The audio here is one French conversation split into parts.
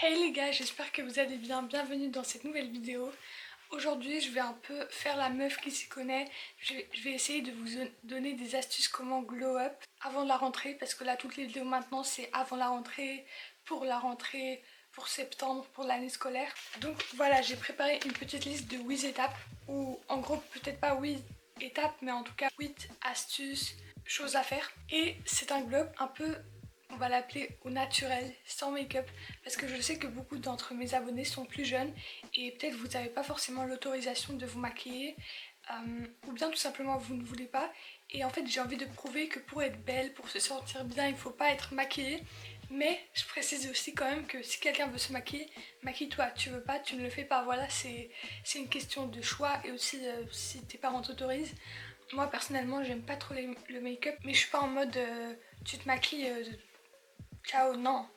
Hey les gars, j'espère que vous allez bien, bienvenue dans cette nouvelle vidéo. Aujourd'hui je vais un peu faire la meuf qui s'y connaît, je vais essayer de vous donner des astuces comment glow up avant la rentrée, parce que là toutes les vidéos maintenant c'est avant la rentrée, pour septembre, pour l'année scolaire. Donc voilà, j'ai préparé une petite liste de 8 étapes, ou en gros peut-être pas 8 étapes mais en tout cas 8 astuces, choses à faire. Et c'est un glow up un peu, on va l'appeler au naturel, sans make-up, parce que je sais que beaucoup d'entre mes abonnés sont plus jeunes et peut-être vous n'avez pas forcément l'autorisation de vous maquiller, ou bien tout simplement vous ne voulez pas. Et en fait j'ai envie de prouver que pour être belle, pour se sentir bien, il ne faut pas être maquillée. Mais je précise aussi quand même que si quelqu'un veut se maquiller, maquille-toi. Tu veux pas, tu ne le fais pas. Voilà, c'est une question de choix, et aussi si tes parents t'autorisent. Moi personnellement j'aime pas trop le make-up, mais je suis pas en mode tu te maquilles, ciao, non.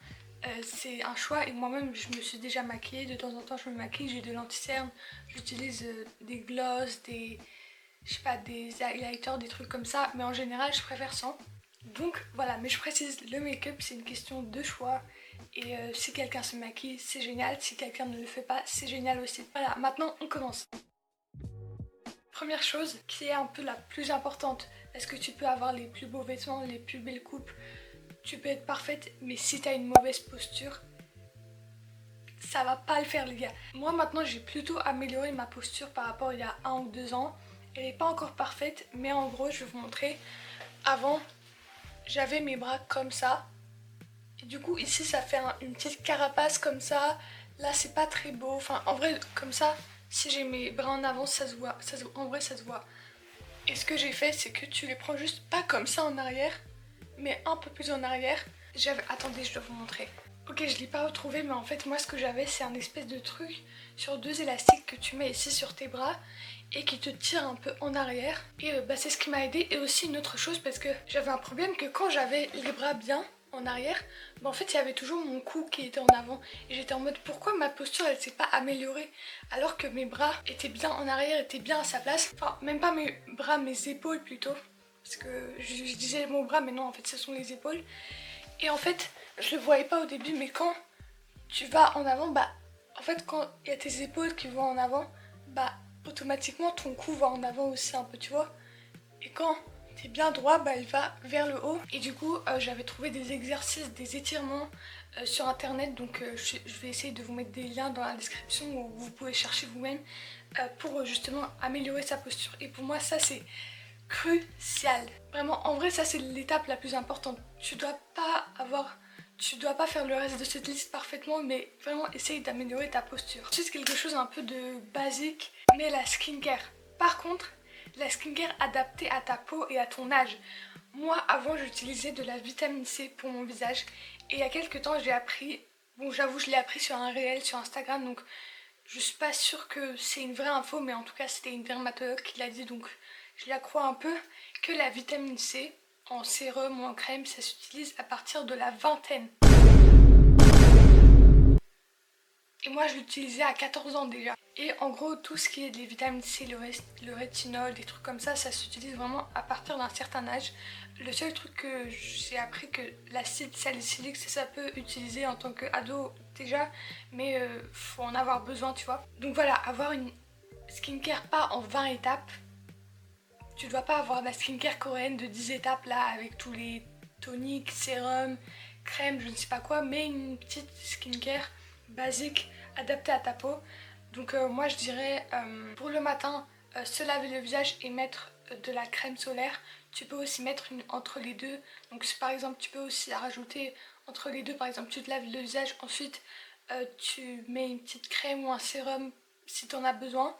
C'est un choix, et moi-même je me suis déjà maquillée. De temps en temps je me maquille, j'ai de l'anti-cerne, j'utilise des gloss, je sais pas, des highlighters, des trucs comme ça, mais en général je préfère sans. Donc voilà, mais je précise, le make-up c'est une question de choix, et si quelqu'un se maquille c'est génial, si quelqu'un ne le fait pas c'est génial aussi. Voilà, maintenant on commence. Première chose qui est un peu la plus importante, parce que tu peux avoir les plus beaux vêtements, les plus belles coupes, tu peux être parfaite, mais si t'as une mauvaise posture, ça va pas le faire les gars. Moi maintenant j'ai plutôt amélioré ma posture par rapport à il y a 1 ou 2 ans. Elle est pas encore parfaite, mais en gros je vais vous montrer. Avant j'avais mes bras comme ça, et du coup ici ça fait une petite carapace comme ça. Là c'est pas très beau, enfin en vrai comme ça, si j'ai mes bras en avant ça se voit, en vrai ça se voit. Et ce que j'ai fait c'est que tu les prends juste pas comme ça en arrière, mais un peu plus en arrière. Attendez, je dois vous montrer. Ok, je l'ai pas retrouvé, mais en fait moi ce que j'avais c'est un espèce de truc sur 2 élastiques que tu mets ici sur tes bras et qui te tire un peu en arrière. Et bah, c'est ce qui m'a aidé. Et aussi une autre chose, parce que j'avais un problème que quand j'avais les bras bien en arrière, bah en fait il y avait toujours mon cou qui était en avant, et j'étais en mode pourquoi ma posture elle s'est pas améliorée alors que mes bras étaient bien en arrière, étaient bien à sa place. Enfin même pas mes bras, mes épaules plutôt, parce que je disais mon bras mais non en fait ce sont les épaules. Et en fait je le voyais pas au début, mais quand tu vas en avant, bah en fait quand il y a tes épaules qui vont en avant, bah automatiquement ton cou va en avant aussi un peu, tu vois. Et quand t'es bien droit, bah il va vers le haut. Et du coup j'avais trouvé des exercices, des étirements sur internet, donc je vais essayer de vous mettre des liens dans la description où vous pouvez chercher vous-même pour justement améliorer sa posture. Et pour moi ça c'est crucial. Vraiment, en vrai ça c'est l'étape la plus importante. Tu dois pas faire le reste de cette liste parfaitement, mais vraiment essaye d'améliorer ta posture. C'est quelque chose un peu de basique, mais la skincare. Par contre, la skincare adaptée à ta peau et à ton âge. Moi avant j'utilisais de la vitamine C pour mon visage, et il y a quelques temps j'ai appris, bon j'avoue je l'ai appris sur un réel sur Instagram, donc je suis pas sûre que c'est une vraie info, mais en tout cas c'était une dermatologue qui l'a dit, donc je la crois un peu, que la vitamine C en sérum ou en crème ça s'utilise à partir de la vingtaine. Et moi je l'utilisais à 14 ans déjà. Et en gros tout ce qui est des vitamines C, le rétinol, des trucs comme ça s'utilise vraiment à partir d'un certain âge. Le seul truc que j'ai appris, que l'acide salicylique ça peut utiliser en tant qu'ado déjà, mais faut en avoir besoin, tu vois. Donc voilà, avoir une skincare pas en 20 étapes. Tu dois pas avoir la skincare coréenne de 10 étapes là avec tous les toniques, sérums, crèmes, je ne sais pas quoi, mais une petite skincare basique adaptée à ta peau. Donc moi je dirais pour le matin se laver le visage et mettre de la crème solaire. Tu peux aussi mettre entre les deux. Donc par exemple tu peux aussi rajouter entre les deux, par exemple tu te laves le visage, ensuite tu mets une petite crème ou un sérum si tu en as besoin,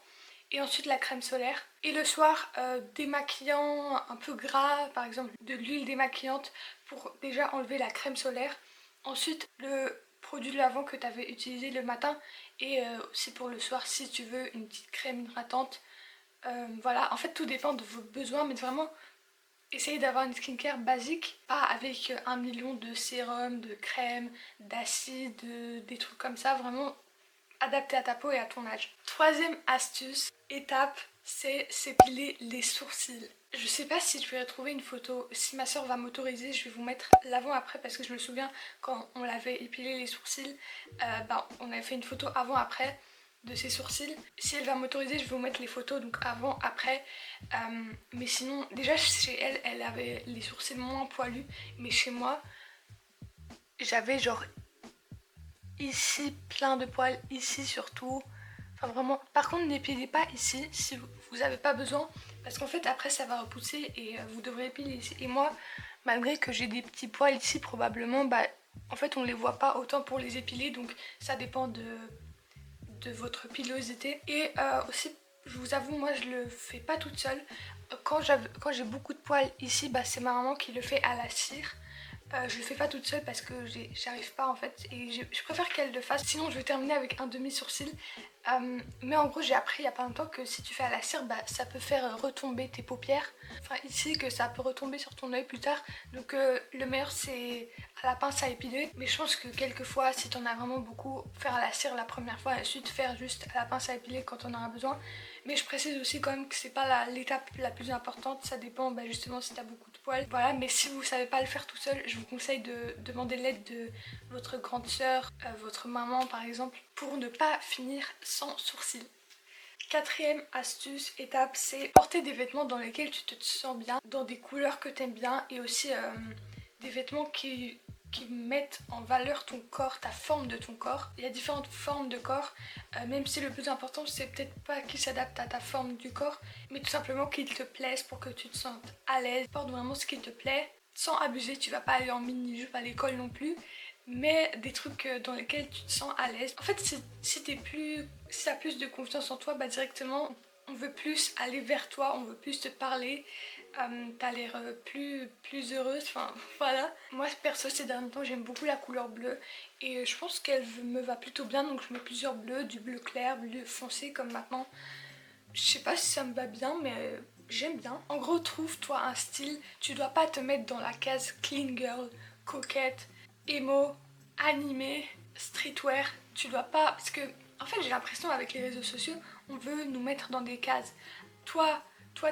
et ensuite la crème solaire. Et le soir, démaquillant un peu gras, par exemple de l'huile démaquillante pour déjà enlever la crème solaire. Ensuite le produit de lavant que tu avais utilisé le matin, et aussi pour le soir si tu veux une petite crème hydratante. Voilà, en fait tout dépend de vos besoins, mais vraiment essayez d'avoir une skincare basique, pas avec 1 million de sérums, de crèmes, d'acides, des trucs comme ça, vraiment adapté à ta peau et à ton âge. Troisième astuce, étape, c'est s'épiler les sourcils. Je sais pas si je vais retrouver une photo, si ma soeur va m'autoriser, je vais vous mettre l'avant-après parce que je me souviens quand on l'avait épilé les sourcils, on avait fait une photo avant-après de ses sourcils. Si elle va m'autoriser, je vais vous mettre les photos donc avant-après. Mais sinon, déjà chez elle, elle avait les sourcils moins poilus, mais chez moi, j'avais genre ici plein de poils, ici surtout. Enfin vraiment, par contre n'épilez pas ici si vous n'avez pas besoin parce qu'en fait après ça va repousser et vous devrez épiler ici. Et moi, malgré que j'ai des petits poils ici probablement, en fait on les voit pas autant pour les épiler donc ça dépend de votre pilosité. Et aussi, je vous avoue, moi je le fais pas toute seule. Quand j'ai beaucoup de poils ici, c'est ma maman qui le fait à la cire. Je le fais pas toute seule parce que j'arrive pas en fait et je préfère qu'elle le fasse, sinon je vais terminer avec un demi sourcil. Mais en gros j'ai appris il y a pas longtemps que si tu fais à la cire, ça peut faire retomber tes paupières, enfin ici que ça peut retomber sur ton œil plus tard, donc le meilleur c'est à la pince à épiler. Mais je pense que quelquefois si t'en as vraiment beaucoup, faire à la cire la première fois et ensuite faire juste à la pince à épiler quand on en a besoin. Mais je précise aussi quand même que c'est pas l'étape la plus importante, ça dépend justement si t'as beaucoup de poils. Voilà, mais si vous savez pas le faire tout seul, je vous conseille de demander l'aide de votre grande sœur, votre maman par exemple, pour ne pas finir sans sourcils. Quatrième astuce, étape, c'est porter des vêtements dans lesquels tu te sens bien, dans des couleurs que tu aimes bien et aussi des vêtements qui mettent en valeur ton corps, ta forme de ton corps. Il y a différentes formes de corps, même si le plus important c'est peut-être pas qu'ils s'adaptent à ta forme du corps, mais tout simplement qu'ils te plaisent pour que tu te sentes à l'aise. Porte vraiment ce qui te plaît, sans abuser, tu vas pas aller en mini-jupe à l'école non plus, mais des trucs dans lesquels tu te sens à l'aise. En fait, si t'as plus de confiance en toi, directement on veut plus aller vers toi, on veut plus te parler, t'as l'air plus heureuse, enfin voilà. Moi perso ces derniers temps j'aime beaucoup la couleur bleue et je pense qu'elle me va plutôt bien, donc je mets plusieurs bleus, du bleu clair, bleu foncé comme maintenant. Je sais pas si ça me va bien mais j'aime bien. En gros trouve-toi un style, tu dois pas te mettre dans la case clean girl, coquette, emo, animé, streetwear. Tu dois pas, parce que en fait j'ai l'impression avec les réseaux sociaux on veut nous mettre dans des cases. Toi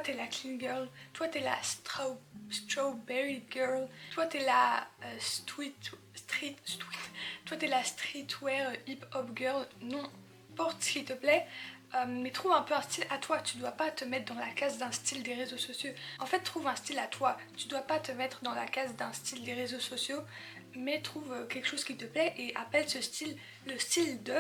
t'es la clean girl, toi t'es la strawberry girl, toi t'es la toi t'es la streetwear hip hop girl. Non, porte ce qui te plaît, mais trouve un peu un style à toi. Tu dois pas te mettre dans la case d'un style des réseaux sociaux. En fait trouve un style à toi, tu dois pas te mettre dans la case d'un style des réseaux sociaux, mais trouve quelque chose qui te plaît et appelle ce style le style de,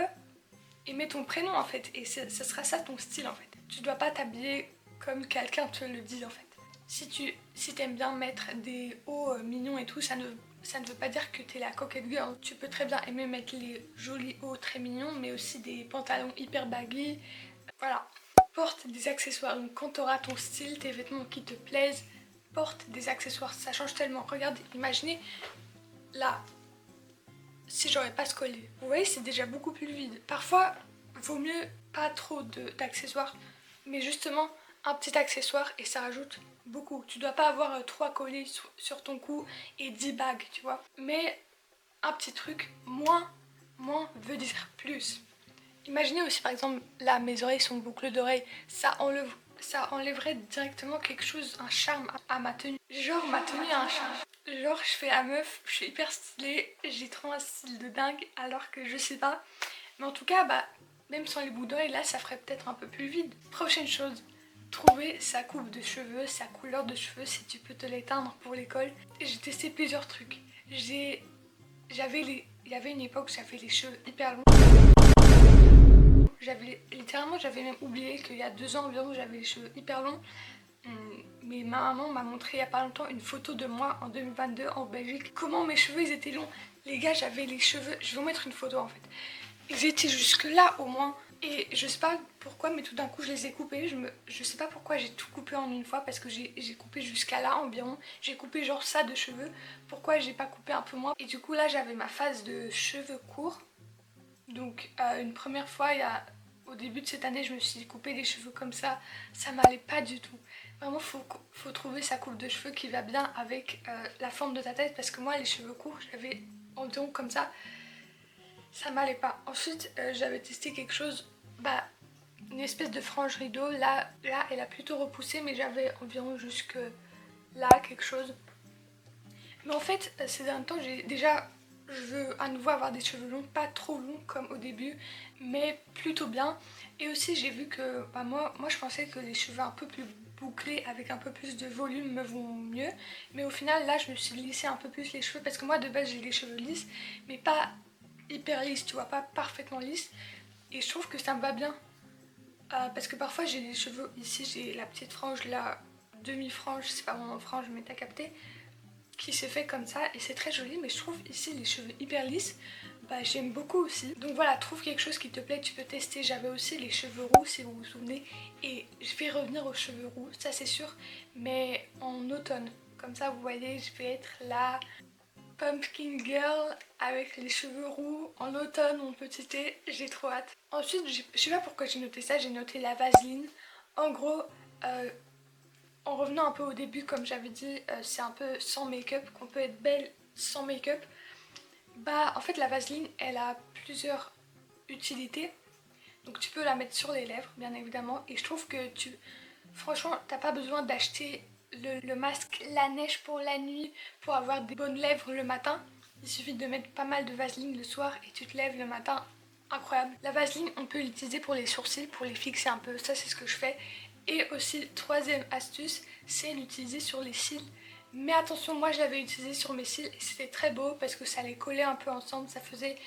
et mets ton prénom en fait, et ce sera ça ton style en fait. Tu dois pas t'habiller comme quelqu'un te le dit en fait. Si t'aimes bien mettre des hauts mignons et tout, ça ne veut pas dire que t'es la coquette girl. Tu peux très bien aimer mettre les jolis hauts très mignons, mais aussi des pantalons hyper baggy. Voilà. Porte des accessoires. Donc quand t'auras ton style, tes vêtements qui te plaisent, porte des accessoires. Ça change tellement. Regarde, imaginez là, si j'aurais pas ce collier. Vous voyez, c'est déjà beaucoup plus vide. Parfois, vaut mieux pas trop d'accessoires, mais justement un petit accessoire et ça rajoute beaucoup. Tu dois pas avoir 3 colliers sur ton cou et 10 bagues, tu vois. Mais un petit truc, moins veut dire plus. Imaginez aussi par exemple, là mes oreilles sont boucles d'oreilles, ça enlèverait directement quelque chose, un charme à ma tenue. Genre ma tenue a un charme. Genre je fais la meuf, je suis hyper stylée, j'ai trop un style de dingue alors que je sais pas. Mais en tout cas, même sans les boucles d'oreilles, là ça ferait peut-être un peu plus vide. Prochaine chose, trouver sa coupe de cheveux, sa couleur de cheveux, si tu peux te l'éteindre pour l'école. J'ai testé plusieurs trucs. Il y avait une époque où j'avais les cheveux hyper longs. Littéralement j'avais même oublié qu'il y a 2 ans environ j'avais les cheveux hyper longs. Mais ma maman m'a montré il y a pas longtemps une photo de moi en 2022 en Belgique. Comment mes cheveux ils étaient longs. Les gars, j'avais les cheveux, je vais vous mettre une photo en fait. Ils étaient jusque là au moins. Et je sais pas pourquoi, mais tout d'un coup je les ai coupés. Je sais pas pourquoi j'ai tout coupé en une fois, parce que j'ai coupé jusqu'à là environ. J'ai coupé genre ça de cheveux. Pourquoi j'ai pas coupé un peu moins. Et du coup là j'avais ma phase de cheveux courts. Donc une première fois, au début de cette année, je me suis coupé les cheveux comme ça m'allait pas du tout. Vraiment, faut trouver sa coupe de cheveux qui va bien avec la forme de ta tête, parce que moi, les cheveux courts, j'avais environ comme ça m'allait pas. Ensuite, j'avais testé quelque chose, une espèce de frange rideau. Là elle a plutôt repoussé, mais j'avais environ jusque là quelque chose. Mais en fait ces derniers temps je veux à nouveau avoir des cheveux longs, pas trop longs comme au début, mais plutôt bien. Et aussi j'ai vu que moi je pensais que les cheveux un peu plus bouclés avec un peu plus de volume me vont mieux, mais au final là je me suis lissé un peu plus les cheveux parce que moi de base j'ai les cheveux lisses, mais pas hyper lisses, tu vois, pas parfaitement lisses, et je trouve que ça me va bien. Parce que parfois j'ai les cheveux ici, j'ai la petite frange, la demi-frange, c'est pas vraiment frange mais t'as capté, qui se fait comme ça et c'est très joli, mais je trouve ici les cheveux hyper lisses, j'aime beaucoup aussi. Donc voilà, trouve quelque chose qui te plaît, tu peux tester. J'avais aussi les cheveux roux si vous vous souvenez, et je vais revenir aux cheveux roux, ça c'est sûr, mais en automne. Comme ça vous voyez, je vais être la pumpkin girl avec les cheveux roux en automne, mon petit thé, j'ai trop hâte. Ensuite, je sais pas pourquoi j'ai noté ça, j'ai noté la vaseline. En gros, en revenant un peu au début, comme j'avais dit, c'est un peu sans make-up, qu'on peut être belle sans make-up. En fait la vaseline elle a plusieurs utilités. Donc tu peux la mettre sur les lèvres bien évidemment, et je trouve que franchement t'as pas besoin d'acheter le masque la neige pour la nuit pour avoir des bonnes lèvres le matin. Il suffit de mettre pas mal de vaseline le soir et tu te lèves le matin, incroyable. La vaseline on peut l'utiliser pour les sourcils, pour les fixer un peu, ça c'est ce que je fais. Et aussi troisième astuce, c'est l'utiliser sur les cils. Mais attention, moi je l'avais utilisé sur mes cils et c'était très beau parce que ça les collait un peu ensemble, ça faisait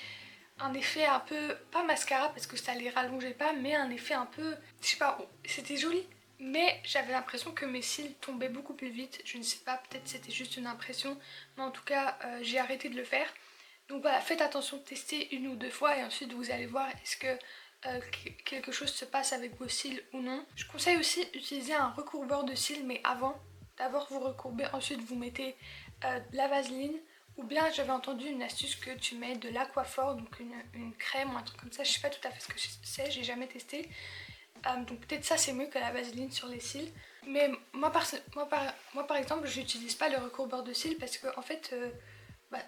un effet un peu, pas mascara parce que ça les rallongeait pas, mais un effet un peu, je sais pas, c'était joli. Mais j'avais l'impression que mes cils tombaient beaucoup plus vite, je ne sais pas, peut-être c'était juste une impression, mais en tout cas j'ai arrêté de le faire. Donc voilà, faites attention, testez une ou deux fois et ensuite vous allez voir est-ce que quelque chose se passe avec vos cils ou non. Je conseille aussi d'utiliser un recourbeur de cils, mais avant. D'abord vous recourbez, ensuite vous mettez de la vaseline, ou bien j'avais entendu une astuce que tu mets de l'aquaphor, donc une crème ou un truc comme ça, je sais pas tout à fait ce que c'est, j'ai jamais testé. Donc peut-être ça c'est mieux que la vaseline sur les cils. Mais moi par exemple j'utilise pas le recourbeur de cils parce que en fait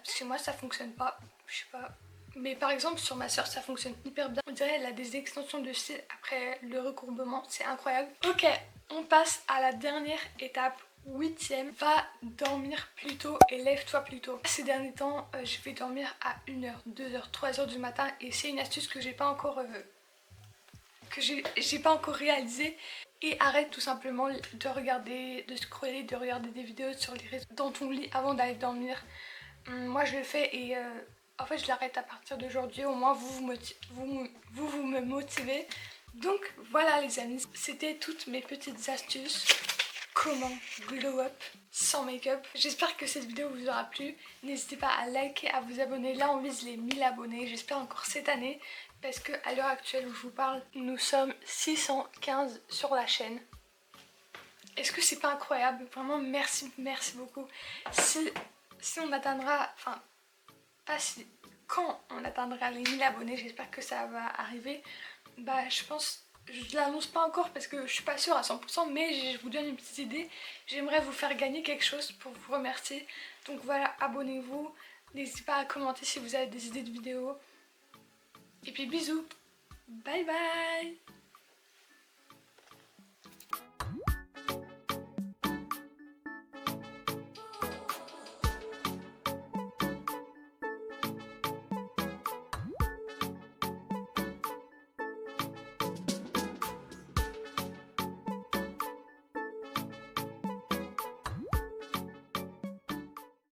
chez moi ça fonctionne pas, je sais pas. Mais par exemple sur ma soeur ça fonctionne hyper bien. On dirait elle a des extensions de cils après le recourbement, c'est incroyable. Ok, on passe à la dernière étape. 8ème, va dormir plus tôt et lève-toi plus tôt. Ces derniers temps, je vais dormir à 1h, 2h, 3h du matin et c'est une astuce que j'ai pas encore réalisée. Et arrête tout simplement de regarder, de scroller, de regarder des vidéos sur les réseaux dans ton lit avant d'aller dormir. Moi je le fais et en fait je l'arrête à partir d'aujourd'hui, au moins vous me motivez. Donc voilà les amis, c'était toutes mes petites astuces. Comment glow up sans make-up. J'espère que cette vidéo vous aura plu. N'hésitez pas à liker, à vous abonner. Là on vise les 1000 abonnés, j'espère encore cette année. Parce que à l'heure actuelle où je vous parle, nous sommes 615 sur la chaîne. Est-ce que c'est pas incroyable? Vraiment merci beaucoup. Si on atteindra, enfin pas si, quand on atteindra les 1000 abonnés, j'espère que ça va arriver. Je pense, je l'annonce pas encore parce que je suis pas sûre à 100%, mais je vous donne une petite idée. J'aimerais vous faire gagner quelque chose pour vous remercier. Donc voilà, abonnez-vous. N'hésitez pas à commenter si vous avez des idées de vidéos. Et puis bisous. Bye bye.